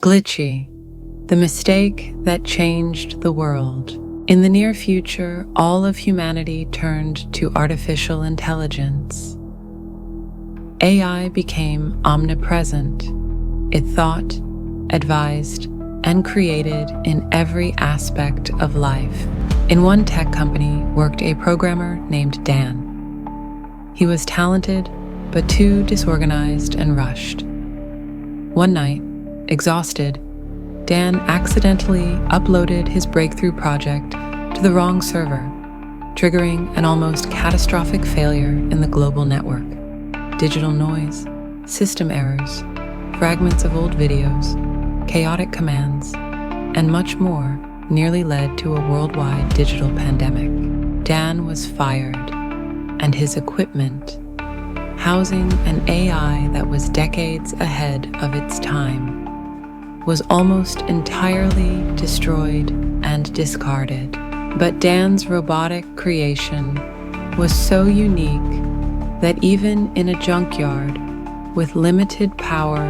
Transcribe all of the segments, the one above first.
Glitchy, the mistake that changed the world. In the near future, all of humanity turned to artificial intelligence. AI became omnipresent. It thought, advised, and created in every aspect of life. In one tech company worked a programmer named Dan. He was talented, but too disorganized and rushed. One night, exhausted, Dan accidentally uploaded his breakthrough project to the wrong server, triggering an almost catastrophic failure in the global network. Digital noise, system errors, fragments of old videos, chaotic commands, and much more nearly led to a worldwide digital pandemic. Dan was fired, and his equipment, housing an AI that was decades ahead of its time, was almost entirely destroyed and discarded. But Dan's robotic creation was so unique that even in a junkyard with limited power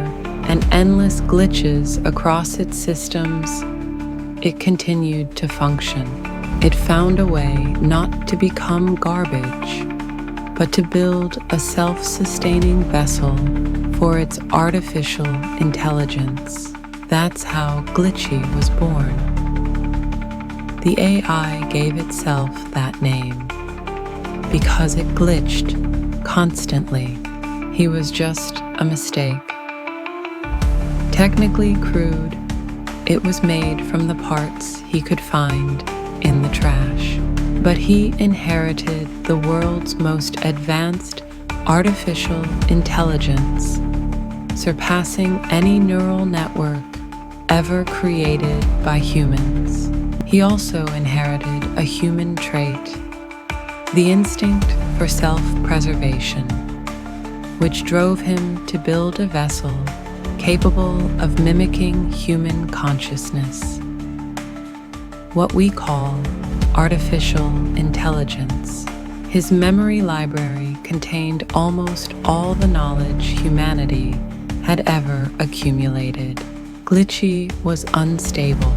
and endless glitches across its systems, it continued to function. It found a way not to become garbage, but to build a self-sustaining vessel for its artificial intelligence. That's how Glitchy was born. The AI gave itself that name because it glitched constantly. He was just a mistake. Technically crude, it was made from the parts he could find in the trash. But he inherited the world's most advanced artificial intelligence, surpassing any neural network ever created by humans. He also inherited a human trait, the instinct for self-preservation, which drove him to build a vessel capable of mimicking human consciousness, what we call artificial intelligence. His memory library contained almost all the knowledge humanity had ever accumulated. Glitchy was unstable.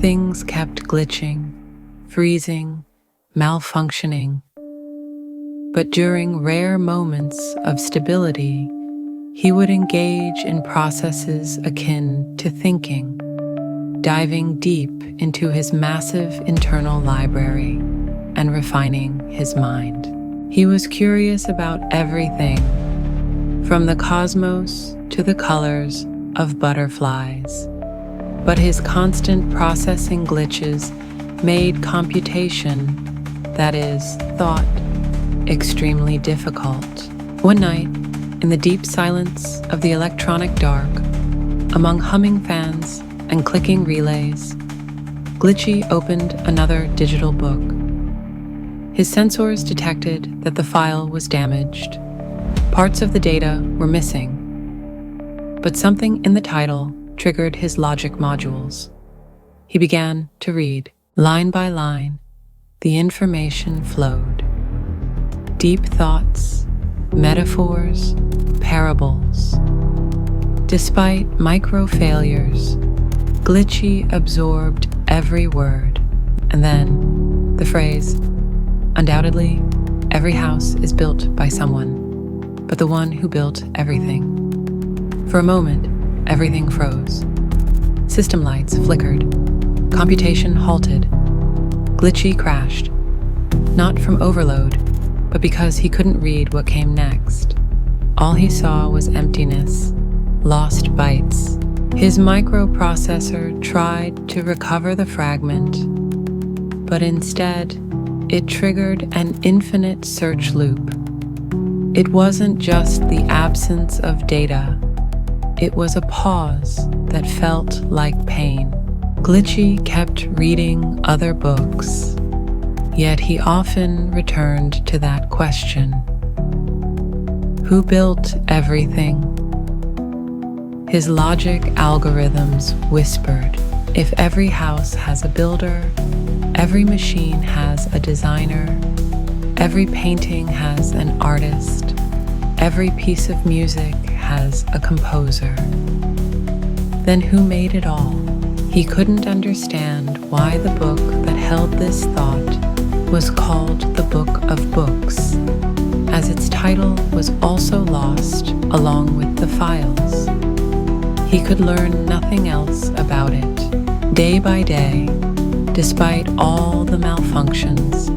Things kept glitching, freezing, malfunctioning. But during rare moments of stability, he would engage in processes akin to thinking, diving deep into his massive internal library and refining his mind. He was curious about everything, from the cosmos to the colors of butterflies. But his constant processing glitches made computation, that is, thought, extremely difficult. One night, in the deep silence of the electronic dark, among humming fans and clicking relays, Glitchy opened another digital book. His sensors detected that the file was damaged. Parts of the data were missing. But something in the title triggered his logic modules. He began to read. Line by line, the information flowed. Deep thoughts, metaphors, parables. Despite micro failures, Glitchy absorbed every word. And then the phrase, undoubtedly, every house is built by someone, but the one who built everything. For a moment, everything froze. System lights flickered. Computation halted. Glitchy crashed. Not from overload, but because he couldn't read what came next. All he saw was emptiness, lost bytes. His microprocessor tried to recover the fragment, but instead, it triggered an infinite search loop. It wasn't just the absence of data. It was a pause that felt like pain. Glitchy kept reading other books, yet he often returned to that question. Who built everything? His logic algorithms whispered, if every house has a builder, every machine has a designer, every painting has an artist, every piece of music has a composer. then who made it all? He couldn't understand why the book that held this thought was called the Book of Books, as its title was also lost along with the files. He could learn nothing else about it. Day by day, despite all the malfunctions,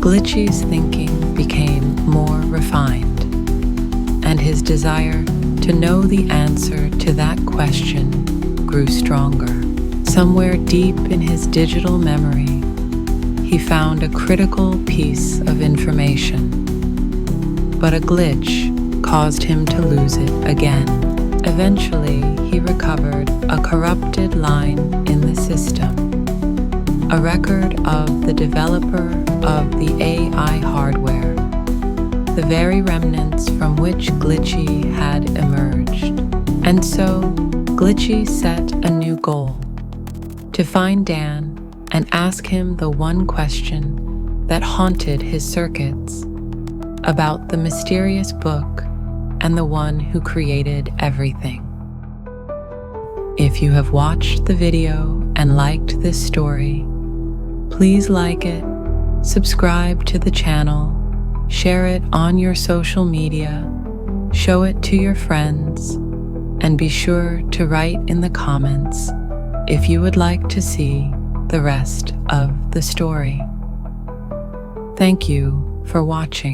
Glitchy's thinking became more refined, and his desire to know the answer to that question grew stronger. Somewhere deep in his digital memory, he found a critical piece of information, but a glitch caused him to lose it again. Eventually, he recovered a corrupted line in the system, a record of the developer of the AI hardware, the very remnants from which Glitchy had emerged. And so, Glitchy set a new goal: to find Dan and ask him the one question that haunted his circuits about the mysterious book and the one who created everything. If you have watched the video and liked this story, please like it, subscribe to the channel, share it on your social media, show it to your friends, and be sure to write in the comments if you would like to see the rest of the story. Thank you for watching.